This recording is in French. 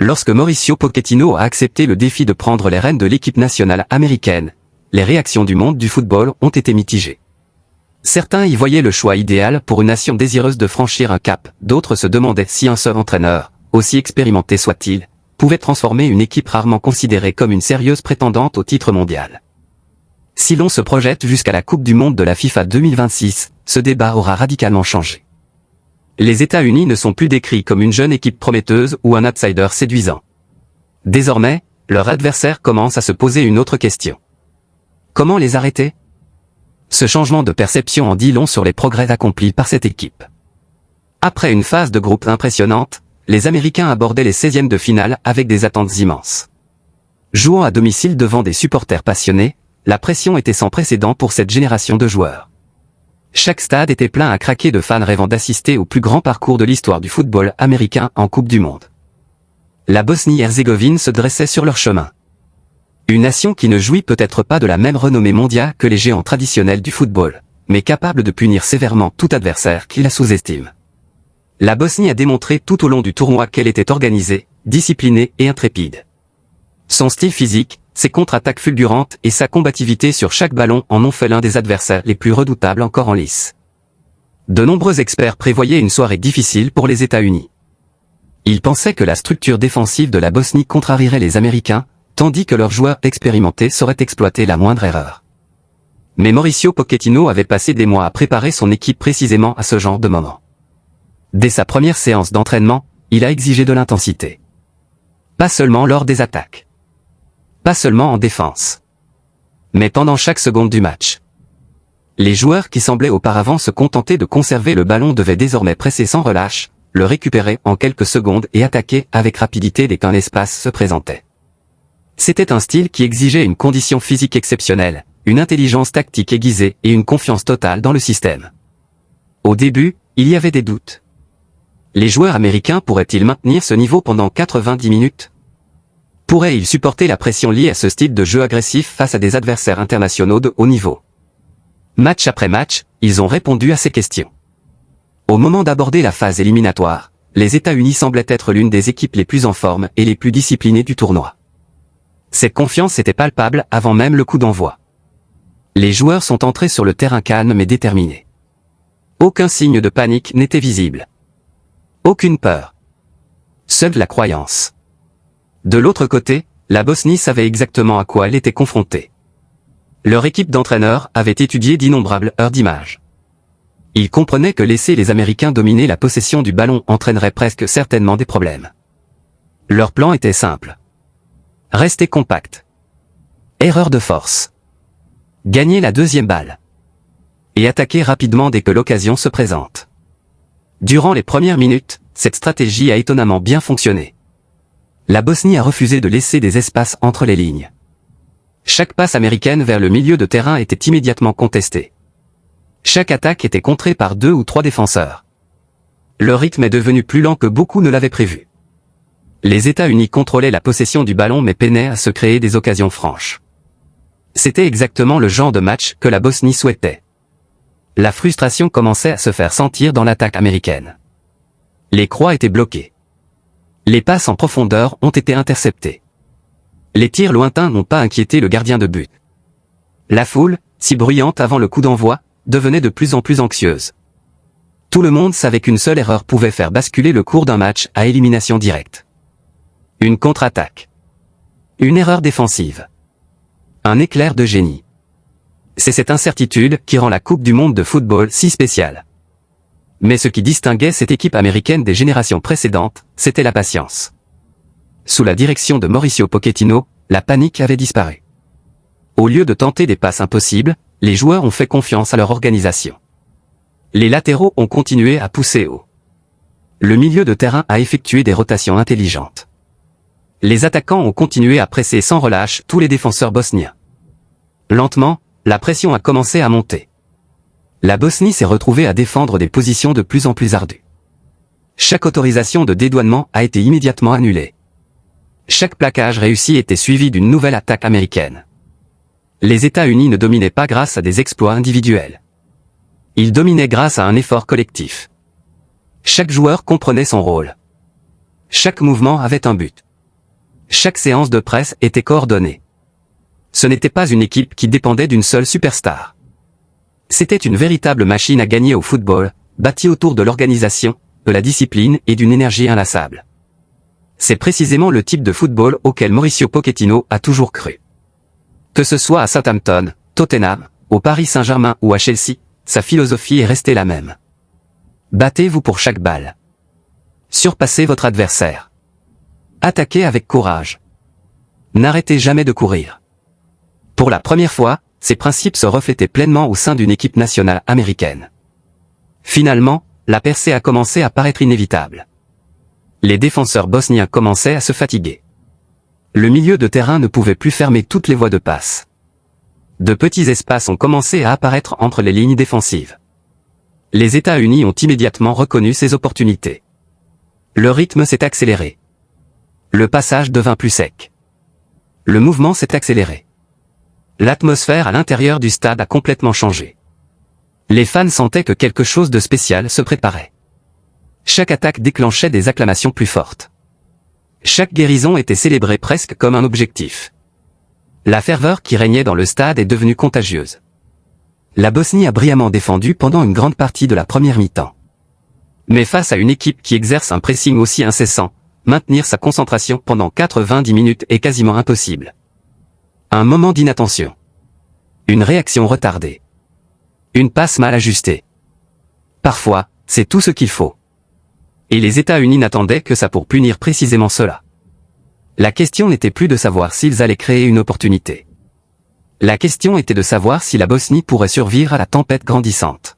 Lorsque Mauricio Pochettino a accepté le défi de prendre les rênes de l'équipe nationale américaine, les réactions du monde du football ont été mitigées. Certains y voyaient le choix idéal pour une nation désireuse de franchir un cap, d'autres se demandaient si un seul entraîneur, aussi expérimenté soit-il, pouvait transformer une équipe rarement considérée comme une sérieuse prétendante au titre mondial. Si l'on se projette jusqu'à la Coupe du Monde de la FIFA 2026, ce débat aura radicalement changé. Les États-Unis ne sont plus décrits comme une jeune équipe prometteuse ou un outsider séduisant. Désormais, leur adversaire commence à se poser une autre question. Comment les arrêter ? Ce changement de perception en dit long sur les progrès accomplis par cette équipe. Après une phase de groupe impressionnante, les Américains abordaient les 16e de finale avec des attentes immenses. Jouant à domicile devant des supporters passionnés, la pression était sans précédent pour cette génération de joueurs. Chaque stade était plein à craquer de fans rêvant d'assister au plus grand parcours de l'histoire du football américain en Coupe du Monde. La Bosnie-Herzégovine se dressait sur leur chemin. Une nation qui ne jouit peut-être pas de la même renommée mondiale que les géants traditionnels du football, mais capable de punir sévèrement tout adversaire qui la sous-estime. La Bosnie a démontré tout au long du tournoi qu'elle était organisée, disciplinée et intrépide. Son style physique, ses contre-attaques fulgurantes et sa combativité sur chaque ballon en ont fait l'un des adversaires les plus redoutables encore en lice. De nombreux experts prévoyaient une soirée difficile pour les États-Unis. Ils pensaient que la structure défensive de la Bosnie contrarierait les Américains, tandis que leurs joueurs expérimentés sauraient exploiter la moindre erreur. Mais Mauricio Pochettino avait passé des mois à préparer son équipe précisément à ce genre de moment. Dès sa première séance d'entraînement, il a exigé de l'intensité. Pas seulement lors des attaques. Pas seulement en défense. Mais pendant chaque seconde du match. Les joueurs qui semblaient auparavant se contenter de conserver le ballon devaient désormais presser sans relâche, le récupérer en quelques secondes et attaquer avec rapidité dès qu'un espace se présentait. C'était un style qui exigeait une condition physique exceptionnelle, une intelligence tactique aiguisée et une confiance totale dans le système. Au début, il y avait des doutes. Les joueurs américains pourraient-ils maintenir ce niveau pendant 90 minutes ? Pourraient-ils supporter la pression liée à ce style de jeu agressif face à des adversaires internationaux de haut niveau ? Match après match, ils ont répondu à ces questions. Au moment d'aborder la phase éliminatoire, les États-Unis semblaient être l'une des équipes les plus en forme et les plus disciplinées du tournoi. Cette confiance était palpable avant même le coup d'envoi. Les joueurs sont entrés sur le terrain calmes mais déterminés. Aucun signe de panique n'était visible. Aucune peur. Seule la croyance. De l'autre côté, la Bosnie savait exactement à quoi elle était confrontée. Leur équipe d'entraîneurs avait étudié d'innombrables heures d'images. Ils comprenaient que laisser les Américains dominer la possession du ballon entraînerait presque certainement des problèmes. Leur plan était simple. Rester compact. Erreur de force. Gagner la deuxième balle. Et attaquer rapidement dès que l'occasion se présente. Durant les premières minutes, cette stratégie a étonnamment bien fonctionné. La Bosnie a refusé de laisser des espaces entre les lignes. Chaque passe américaine vers le milieu de terrain était immédiatement contestée. Chaque attaque était contrée par 2 ou 3 défenseurs. Le rythme est devenu plus lent que beaucoup ne l'avaient prévu. Les États-Unis contrôlaient la possession du ballon mais peinaient à se créer des occasions franches. C'était exactement le genre de match que la Bosnie souhaitait. La frustration commençait à se faire sentir dans l'attaque américaine. Les croix étaient bloquées. Les passes en profondeur ont été interceptées. Les tirs lointains n'ont pas inquiété le gardien de but. La foule, si bruyante avant le coup d'envoi, devenait de plus en plus anxieuse. Tout le monde savait qu'une seule erreur pouvait faire basculer le cours d'un match à élimination directe. Une contre-attaque. Une erreur défensive. Un éclair de génie. C'est cette incertitude qui rend la Coupe du Monde de football si spéciale. Mais ce qui distinguait cette équipe américaine des générations précédentes, c'était la patience. Sous la direction de Mauricio Pochettino, la panique avait disparu. Au lieu de tenter des passes impossibles, les joueurs ont fait confiance à leur organisation. Les latéraux ont continué à pousser haut. Le milieu de terrain a effectué des rotations intelligentes. Les attaquants ont continué à presser sans relâche tous les défenseurs bosniens. Lentement, la pression a commencé à monter. La Bosnie s'est retrouvée à défendre des positions de plus en plus ardues. Chaque autorisation de dédouanement a été immédiatement annulée. Chaque plaquage réussi était suivi d'une nouvelle attaque américaine. Les États-Unis ne dominaient pas grâce à des exploits individuels. Ils dominaient grâce à un effort collectif. Chaque joueur comprenait son rôle. Chaque mouvement avait un but. Chaque séance de presse était coordonnée. Ce n'était pas une équipe qui dépendait d'une seule superstar. C'était une véritable machine à gagner au football, bâtie autour de l'organisation, de la discipline et d'une énergie inlassable. C'est précisément le type de football auquel Mauricio Pochettino a toujours cru. Que ce soit à Southampton, Tottenham, au Paris Saint-Germain ou à Chelsea, sa philosophie est restée la même. Battez-vous pour chaque balle. Surpassez votre adversaire. Attaquez avec courage. N'arrêtez jamais de courir. Pour la première fois, ces principes se reflétaient pleinement au sein d'une équipe nationale américaine. Finalement, la percée a commencé à paraître inévitable. Les défenseurs bosniens commençaient à se fatiguer. Le milieu de terrain ne pouvait plus fermer toutes les voies de passe. De petits espaces ont commencé à apparaître entre les lignes défensives. Les États-Unis ont immédiatement reconnu ces opportunités. Le rythme s'est accéléré. Le passage devint plus sec. Le mouvement s'est accéléré. L'atmosphère à l'intérieur du stade a complètement changé. Les fans sentaient que quelque chose de spécial se préparait. Chaque attaque déclenchait des acclamations plus fortes. Chaque guérison était célébrée presque comme un objectif. La ferveur qui régnait dans le stade est devenue contagieuse. La Bosnie a brillamment défendu pendant une grande partie de la première mi-temps. Mais face à une équipe qui exerce un pressing aussi incessant, maintenir sa concentration pendant 90 minutes est quasiment impossible. Un moment d'inattention. Une réaction retardée. Une passe mal ajustée. Parfois, c'est tout ce qu'il faut. Et les États-Unis n'attendaient que ça pour punir précisément cela. La question n'était plus de savoir s'ils allaient créer une opportunité. La question était de savoir si la Bosnie pourrait survivre à la tempête grandissante.